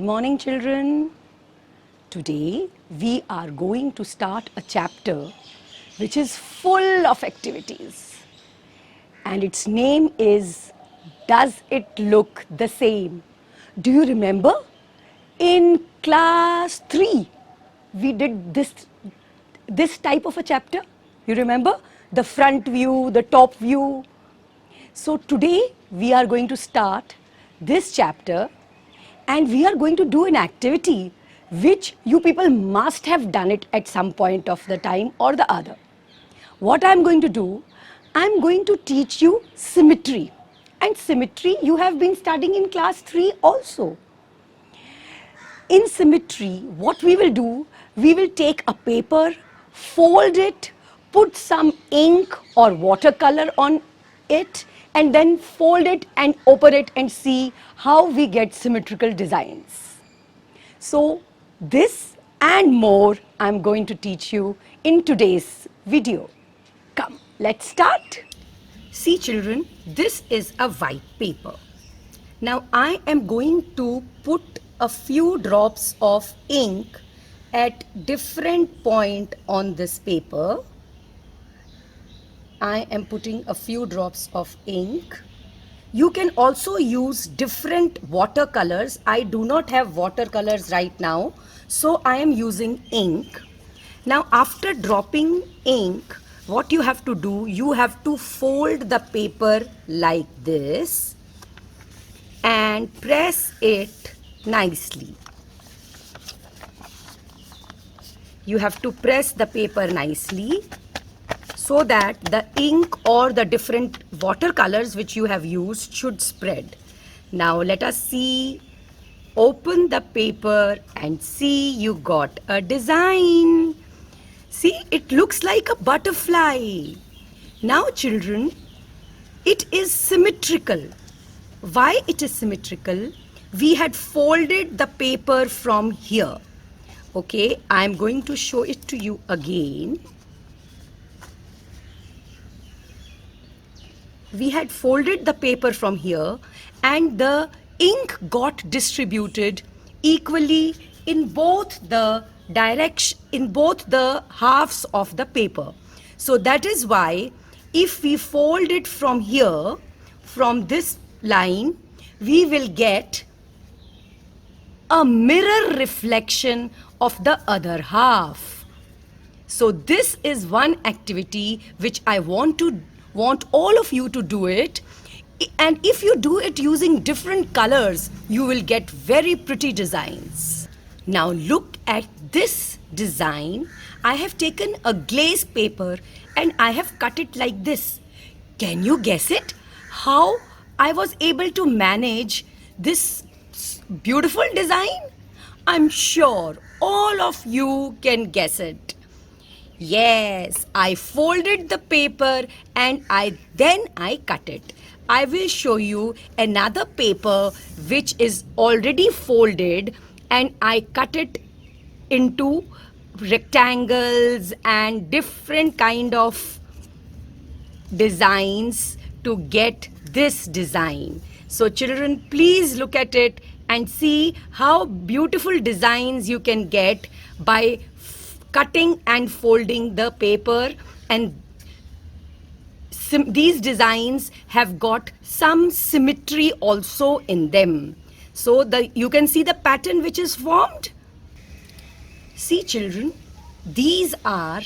morning, children. Today we are going to start a chapter which is full of activities, and its name is Does It Look the Same? Do you remember? In class 3 we did this type of a chapter. You remember? The front view, the top view. So today we are going to start this chapter, and we are going to do an activity which you people must have done it at some point of the time or the other. What I am going to do, I am going to teach you symmetry. And symmetry you have been studying in class 3 also. In symmetry, what we will do, we will take a paper, fold it, put some ink or watercolor on it, and then fold it and open it and see how we get symmetrical designs. So this and more I am going to teach you in today's video. Come, let's start. See children, this is a white paper. Now I am going to put a few drops of ink at different point on this paper. I am putting a few drops of ink. You can also use different watercolors. I do not have watercolors right now, so I am using ink. Now after dropping ink, what you have to do, you have to fold the paper like this and press it nicely. You have to press the paper nicely so that the ink or the different watercolors which you have used should spread. Now let us see. Open the paper and see, you got a design. See, it looks like a butterfly. Now children, it is symmetrical. Why it is symmetrical? We had folded the paper from here. Okay, I am going to show it to you again. We had folded the paper from here, and the ink got distributed equally in both the halves of the paper. So that is why if we fold it from here, from this line, we will get a mirror reflection of the other half. So this is one activity which I want all of you to do it, and if you do it using different colors, you will get very pretty designs. Now look at this design. I have taken a glaze paper and I have cut it like this. Can you guess it? How I was able to manage this beautiful design? I'm sure all of you can guess it. Yes, I folded the paper and then I cut it. I will show you another paper which is already folded, and I cut it into rectangles and different kind of designs to get this design. So children, please look at it and see how beautiful designs you can get by cutting and folding the paper, and these designs have got some symmetry also in them. So you can see the pattern which is formed. See children, these are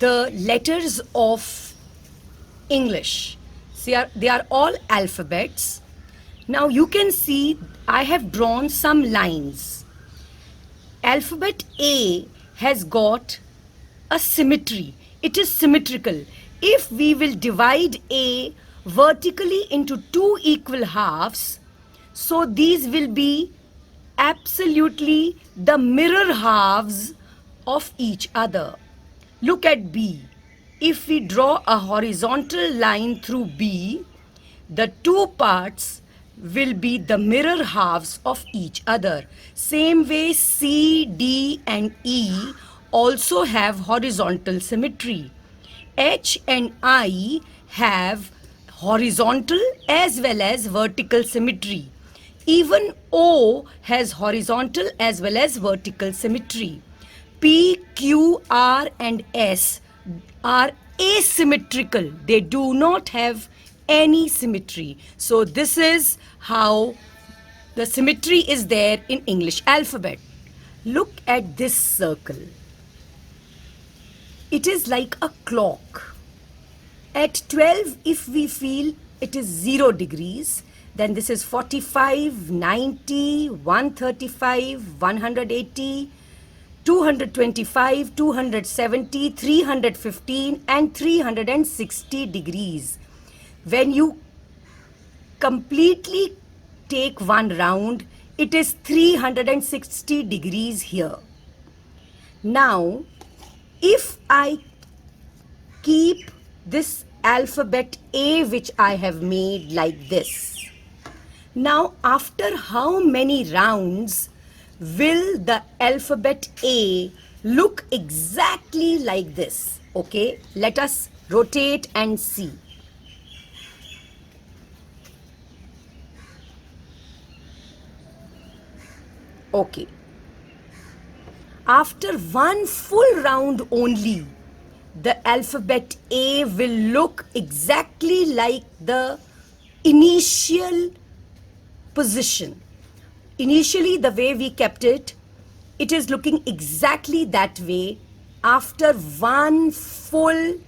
the letters of English. See, they are all alphabets. Now you can see I have drawn some lines. Alphabet A has got a symmetry. It is symmetrical. If we will divide A vertically into two equal halves, so these will be absolutely the mirror halves of each other. Look at B. If we draw a horizontal line through B, the two parts will be the mirror halves of each other. Same way C, D and E also have horizontal symmetry. H and I have horizontal as well as vertical symmetry. Even O has horizontal as well as vertical symmetry. P, Q, R and S are asymmetrical. They do not have any symmetry. So this is how the symmetry is there in English alphabet. Look at this circle. It is like a clock. At 12, if we feel it is 0 degrees, then this is 45, 90, 135, 180, 225, 270, 315 and 360 degrees. When you completely take one round, it is 360 degrees here. Now, if I keep this alphabet A which I have made like this, now after how many rounds will the alphabet A look exactly like this? Okay, let us rotate and see. Okay. After one full round only, the alphabet A will look exactly like the initial position. Initially, the way we kept it, it is looking exactly that way after one full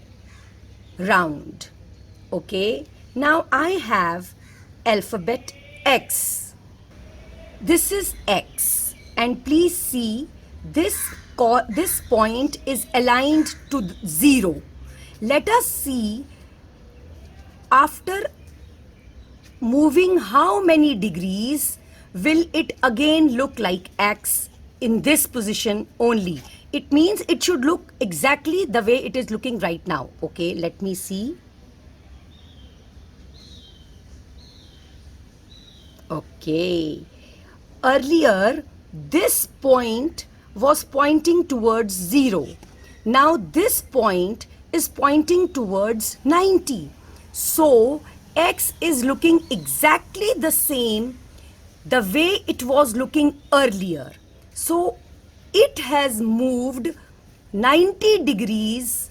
round. Okay. Now I have alphabet X. This is X, and please see this point is aligned to 0. Let us see after moving how many degrees will it again look like X in this position only. It means it should look exactly the way it is looking right now. Okay, let me see. Okay. Earlier, this point was pointing towards 0. Now this point is pointing towards 90. So X is looking exactly the same the way it was looking earlier. So it has moved 90 degrees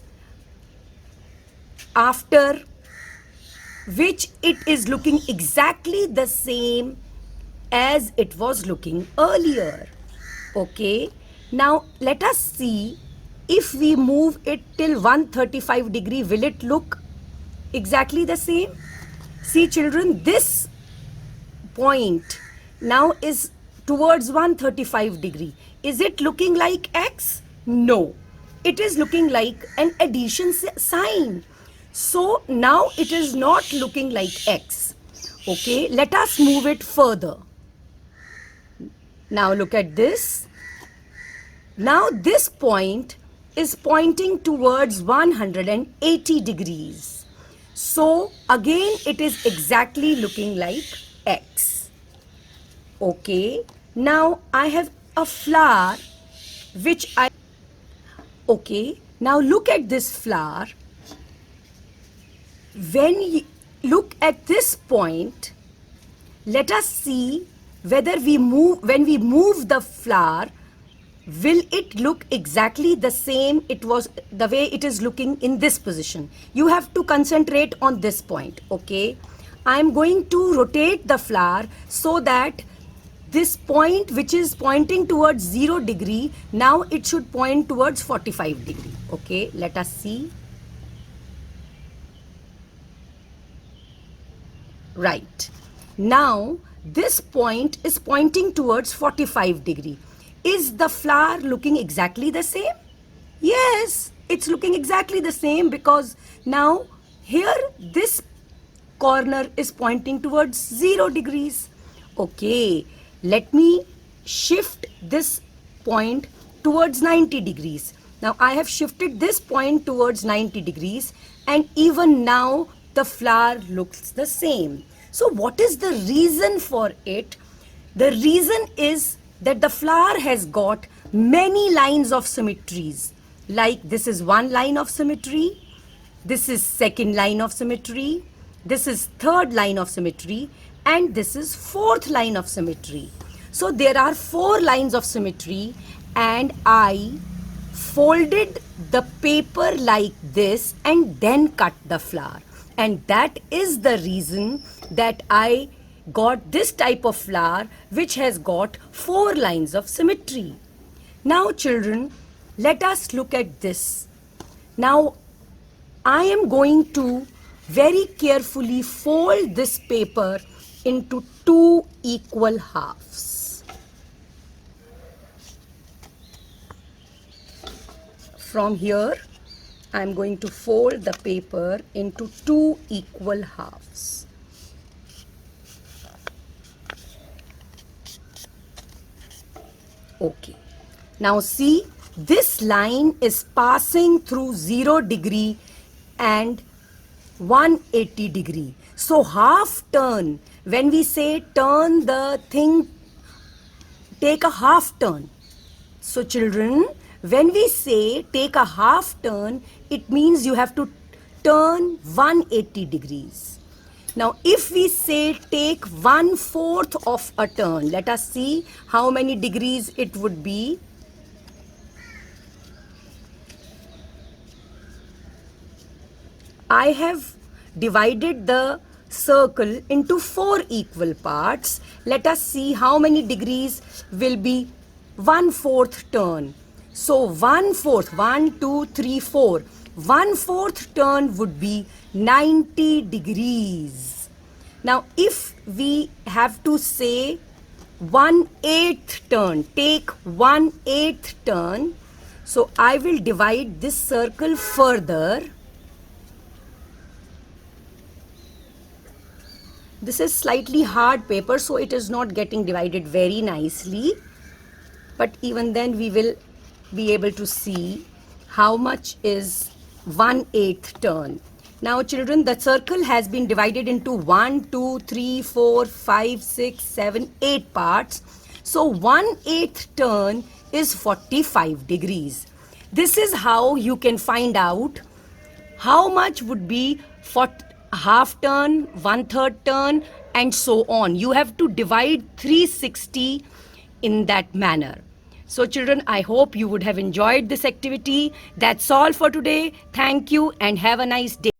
after which it is looking exactly the same as it was looking earlier. Okay, now let us see if we move it till 135 degree, will it look exactly the same? See children, this point now is towards 135 degree. Is it looking like X? No, it is looking like an addition sign. So now it is not looking like X. Okay, let us move it further. Now look at this. Now this point is pointing towards 180 degrees. So again it is exactly looking like X. Okay, now I have a flower which okay, now look at this flower. When you look at this point, let us see whether when we move the flower, will it look exactly the same it was the way it is looking in this position. You have to concentrate on this point. Okay, I am going to rotate the flower so that this point which is pointing towards 0 degree, now it should point towards 45 degree. Okay, let us see. Right, now this point is pointing towards 45 degree. Is the flower looking exactly the same? Yes, it's looking exactly the same because now here this corner is pointing towards 0 degrees. Okay, let me shift this point towards 90 degrees. Now I have shifted this point towards 90 degrees and even now the flower looks the same. So what is the reason for it? The reason is that the flower has got many lines of symmetries. Like this is one line of symmetry, this is second line of symmetry, this is third line of symmetry, and this is fourth line of symmetry. So there are 4 lines of symmetry, and I folded the paper like this and then cut the flower, and that is the reason that I got this type of flower which has got 4 lines of symmetry. Now children, let us look at this. Now I am going to very carefully fold this paper into 2 equal halves. From here, I am going to fold the paper into 2 equal halves. Okay. Now see, this line is passing through 0 degree and 180 degree. So half turn, when we say turn the thing, take a half turn. So children, when we say take a half turn, it means you have to turn 180 degrees. Now if we say take 1/4 of a turn, let us see how many degrees it would be. I have divided the circle into 4 equal parts. Let us see how many degrees will be 1/4 turn. So 1/4, 1, 2, 3, 4. 1/4 turn would be 90 degrees. Now if we have to say 1/8 turn, take 1/8 turn. So I will divide this circle further. This is slightly hard paper, so it is not getting divided very nicely. But even then we will be able to see how much is 1/8 turn. Now children, the circle has been divided into 1, 2, 3, 4, 5, 6, 7, 8 parts. So 1/8 turn is 45 degrees. This is how you can find out how much would be for half turn, 1/3 turn, and so on. You have to divide 360 in that manner. So children, I hope you would have enjoyed this activity. That's all for today. Thank you and have a nice day.